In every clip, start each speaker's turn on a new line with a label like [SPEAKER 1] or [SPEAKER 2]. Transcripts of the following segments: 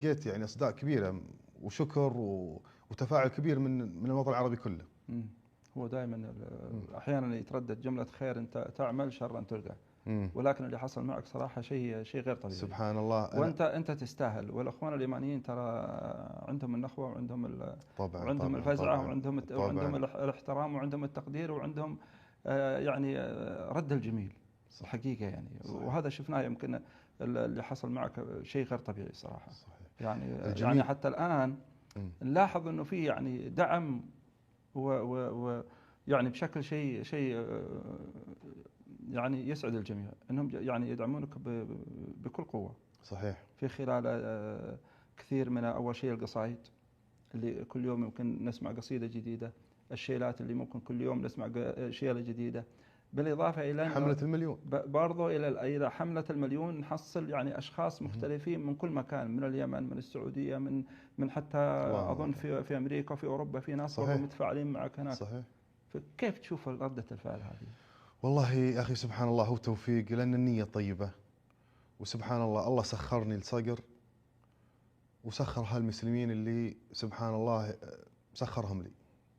[SPEAKER 1] لقيت يعني اصداء كبيره وشكر وتفاعل كبير من الوطن العربي كله.
[SPEAKER 2] هو دائما احيانا يتردد جمله خير انت تعمل شر ان تلقى، ولكن اللي حصل معك صراحه شيء غير طبيعي.
[SPEAKER 1] سبحان الله.
[SPEAKER 2] وانت تستاهل، والاخوان اليمانيين ترى عندهم النخوه وعندهم وعندهم الفزعه وعندهم الاحترام وعندهم التقدير وعندهم يعني رد الجميل الحقيقه يعني. صحيح. وهذا شفناه يمكن اللي حصل معك شيء غير طبيعي صراحه. صحيح. يعني حتى الان نلاحظ انه في يعني دعم يعني بشكل شيء يعني يسعد الجميع انهم يعني يدعمونك بكل قوه.
[SPEAKER 1] صحيح.
[SPEAKER 2] في خلال كثير من اول شيء القصائد اللي كل يوم يمكن نسمع قصيده جديده، الشيلات اللي ممكن كل يوم نسمع شيله جديده، بالاضافه الى
[SPEAKER 1] حمله المليون
[SPEAKER 2] برضو الى حمله المليون. نحصل يعني اشخاص مختلفين من كل مكان، من اليمن، من السعوديه، من حتى اظن في امريكا وفي اوروبا في ناس برضو متفاعلين معك هناك.
[SPEAKER 1] صحيح.
[SPEAKER 2] فكيف تشوف رده الفعل هذه؟
[SPEAKER 1] والله يا اخي سبحان الله، هو توفيق، لان النيه طيبه، وسبحان الله سخرني لصقر وسخر هالمسلمين اللي سبحان الله سخرهم لي،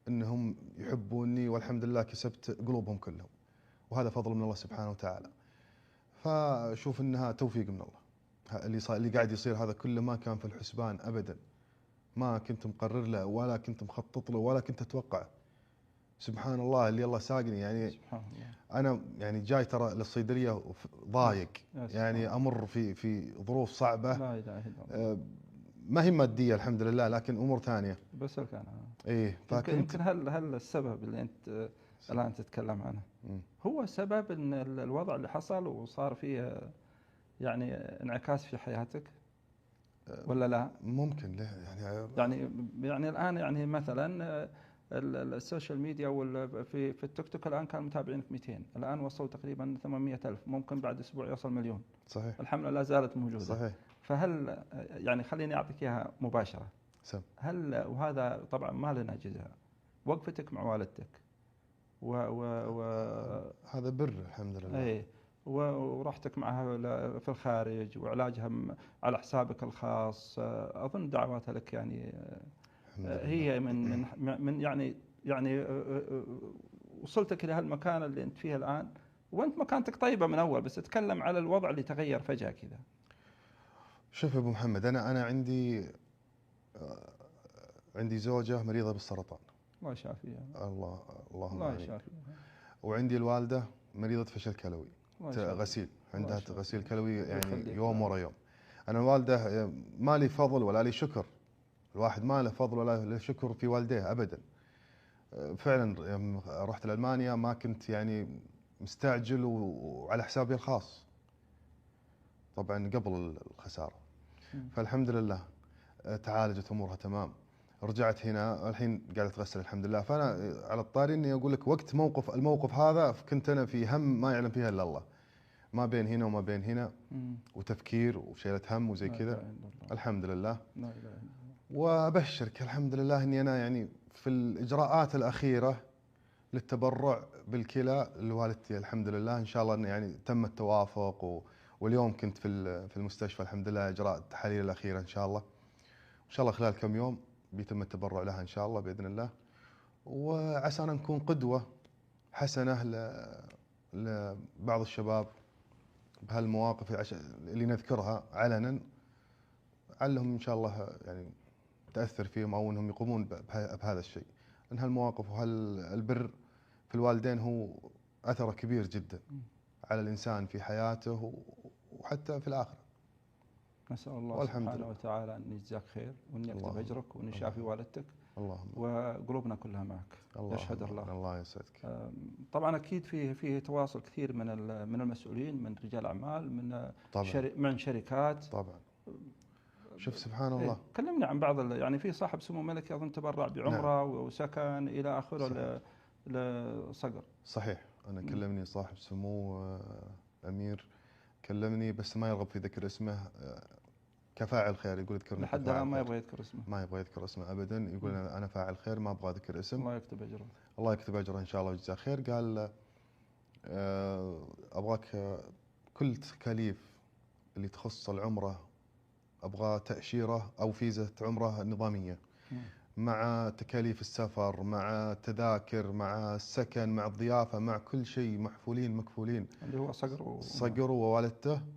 [SPEAKER 1] انهم يحبوني، والحمد لله كسبت قلوبهم كلهم، وهذا فضل من الله سبحانه وتعالى. فشوف انها توفيق من الله. اللي قاعد يصير هذا كله ما كان في الحسبان ابدا، ما كنت مقرر له ولا كنت مخطط له ولا كنت اتوقعه. سبحان الله اللي الله ساقني يعني.
[SPEAKER 2] سبحان الله.
[SPEAKER 1] انا يعني جاي ترى للصيدليه ضايق، يعني امر في ظروف صعبه،
[SPEAKER 2] لا اله الا الله.
[SPEAKER 1] ما هي ماديه الحمد لله، لكن امور ثانيه.
[SPEAKER 2] بس كان
[SPEAKER 1] ايه
[SPEAKER 2] يمكن هل السبب اللي انت الان تتكلم عنه هو سبب ان الوضع اللي حصل وصار فيه يعني انعكاس في حياتك ولا لا؟
[SPEAKER 1] ممكن له
[SPEAKER 2] يعني الان يعني مثلا السوشيال ميديا في التيك توك الان كان متابعين في 200، الان وصلوا تقريبا 800,000، ممكن بعد اسبوع يوصل مليون.
[SPEAKER 1] صحيح.
[SPEAKER 2] الحملة لا زالت موجودة.
[SPEAKER 1] صحيح.
[SPEAKER 2] فهل يعني خليني اعطيك اياها مباشرة. هل وهذا طبعا ما لنا جزاء، وقفتك مع والدتك
[SPEAKER 1] هذا بر الحمد لله.
[SPEAKER 2] اي ورحتك معها في الخارج وعلاجها على حسابك الخاص، اظن دعواتها لك يعني هي من يعني وصلتك الى هالمكان اللي انت فيه الان، وانت مكانتك طيبه من اول، بس اتكلم على الوضع اللي تغير فجاه كذا.
[SPEAKER 1] شوف يا ابو محمد، انا عندي زوجه مريضه بالسرطان،
[SPEAKER 2] الله يشافيها.
[SPEAKER 1] الله يشافيها. وعندي الوالده مريضه فشل كلوي، غسيل، عندها غسيل كلوي يعني يوم ورا يوم. انا الوالده ما لي فضل ولا لي شكر، الواحد ما له فضل ولا له شكر في والديه ابدا. فعلا رحت لألمانيا ما كنت يعني مستعجل وعلى حسابي الخاص طبعا قبل الخسارة. فالحمد لله تعالجت امورها تمام، رجعت هنا الحين قاعده اتغسل الحمد لله. فانا على الطاري اني اقول لك وقت الموقف هذا كنت انا في هم ما يعلم فيها الا الله، ما بين هنا وما بين هنا، وتفكير وشيلة هم وزي كذا. الحمد لله. وابشرك الحمد لله اني انا يعني في الاجراءات الاخيره للتبرع بالكلى لوالدتي الحمد لله، ان شاء الله انه يعني تم التوافق، واليوم كنت في المستشفى الحمد لله اجراء التحاليل الاخيره ان شاء الله. ان شاء الله خلال كم يوم بيتم التبرع لها ان شاء الله باذن الله، وعسى ان نكون قدوه حسنه لبعض الشباب بهالمواقف اللي نذكرها علنا، علهم ان شاء الله يعني تأثر فيهم أو أنهم يقومون بهذا الشيء. لأن هالمواقف وهالبر في الوالدين هو أثره كبير جدا على الإنسان في حياته وحتى في الآخرة.
[SPEAKER 2] نسأل الله سبحانه وتعالى أن يجزاك خير وأن يكتب أجرك وأن يشافي والدتك.
[SPEAKER 1] اللهم.
[SPEAKER 2] وقلوبنا كلها معك. يشهد الله.
[SPEAKER 1] الله يسعدك.
[SPEAKER 2] طبعا أكيد فيه تواصل كثير من المسؤولين، من رجال أعمال، من شركات.
[SPEAKER 1] طبعا. شوف سبحان الله.
[SPEAKER 2] كلمني عن بعض يعني في صاحب سمو ملكي أظن تبرع بعمرة وسكن إلى آخره لصقر.
[SPEAKER 1] صحيح. أنا كلمني صاحب سمو أمير، كلمني بس ما يرغب في ذكر اسمه كفاعل خير، يقول اذكرني
[SPEAKER 2] لحد الآن ما يبغى يذكر اسمه.
[SPEAKER 1] ما يبغى يذكر اسمه أبدا، يقول أنا فاعل خير ما أبغى أذكر اسم.
[SPEAKER 2] الله يكتب أجره.
[SPEAKER 1] الله يكتب أجره إن شاء الله ويجزاه خير. قال أبغاك كل تكاليف اللي تخص العمرة ابغى تاشيره او فيزه عمره نظاميه، مع تكاليف السفر، مع التذاكر، مع السكن، مع الضيافه، مع كل شيء محفولين مكفولين.
[SPEAKER 2] اللي هو
[SPEAKER 1] صقر ووالدته